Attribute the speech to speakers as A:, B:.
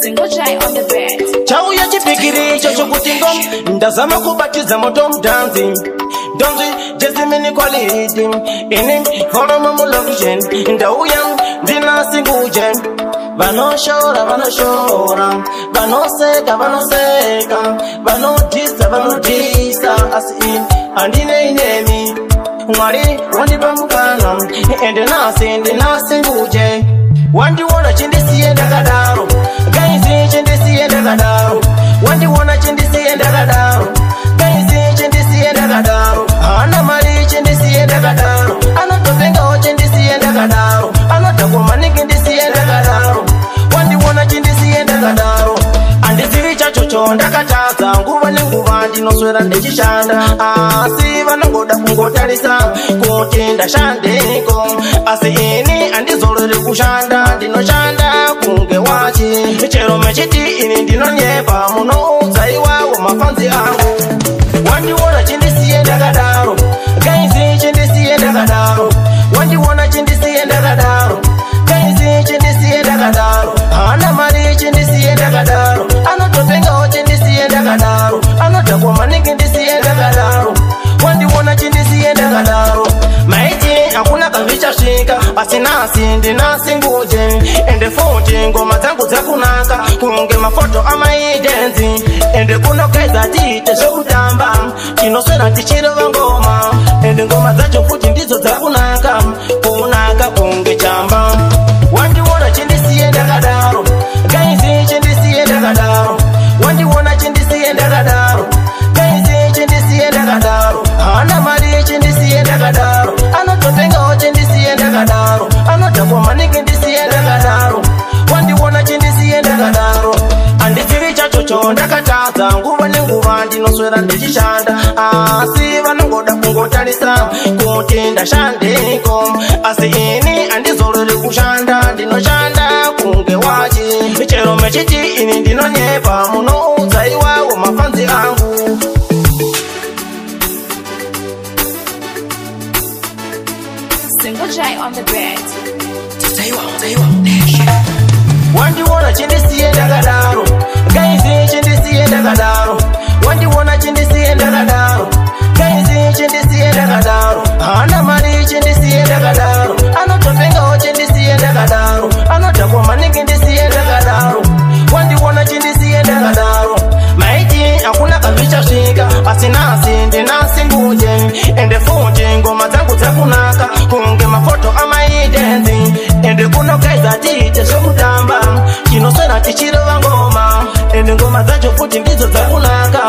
A: Single Jai on the bed.
B: Chau ya chipikiri chocho kutingom ndazama kubatiza moto dancing. Don't just a minute quality in follow my location ndau yang dina single jam. Bano shora bano seka bano disa as in andine inemi ngari wandi bamukana and nasi nguje wandi wona chindisi enda kadaro guys chindisi enda kadaro wandi wona chindisi enda kadaro guys chindisi enda kadaro ana mali chindisi enda kadaro ana topenga chindisi enda kadaro ana takumaniki chindisi enda kadaro wandi wona chindisi enda kadaro andiziri chachocho ndakataza nguva nenguva ndinoswera ndechishanda asi vanongoda kungotarisa kuti ndashandeko asi ini andizorere kushanda ndinoshanda kunge wachi chero mechiti ini ndinonyepa munoudza iwawo mafanzi angu wandiona chindisiye ndakadaro gaizi chindisiye ndakadaro wandiona chindisiye ndakadaro gaizi chindisiye ndakadaro hana mari chindisiye ndakadaro anotopengawo chindisiye ndakadaro anotakwa maningi ndisiye ndakadaro wandiona chindisiye ndakadaro maiti hakuna kavichasvika asi nasi ndinasi nguje ende futi ngoma dzangu dzakunaka kunge mafoto amaidenzi ende kunokaiza tiite zvekutamba tinoswera tichirova ngoma ende ngoma dzacho futi ndidzo dzakunaka kunaka kunge chamba wandiona chindisiye ndakadaro gaizi chindisiye ndakadaro wandiona chindisiye ndakadaro gaizi chindisiye ndakadaro hana mari chindisiye ndakadaro anotopengawo chindisiye ndakadaro anotakwa maningi ndisiye ndakadaro wandiona chindisiye ndakadaro andisiri chachocho ndakataza nguva nenguva ndinoswera ndechishanda asi vanongoda kungotarisa kuti ndashandeko asi ini andizorere kushanda ndinoshanda kunge wachi chero mechiti ini ndinonyepa munoudza iwawo mafanzi angu
A: Single Jai on the bed.
B: wandiona chindisiye ndakadaro gaizi chindisiye ndakadaro wandiona chindisiye ndakadaro gaizi chindisiye ndakadaro hana mari chindisiye ndakadaro anotopengawo chindisiye ndakadaro anotakwa maningi ndisiye ndakadaro wandiona chindisiye ndakadaro maiti hakuna kavichasvika asi nasi ndinasi nguje ende futi ngoma dzangu dzakunaka kunge mafoto amaidenzi ende kunokaiza tiite zvekutamba tinoswera tichirova ngoma ende ngoma dzacho futi ndidzo dzakunaka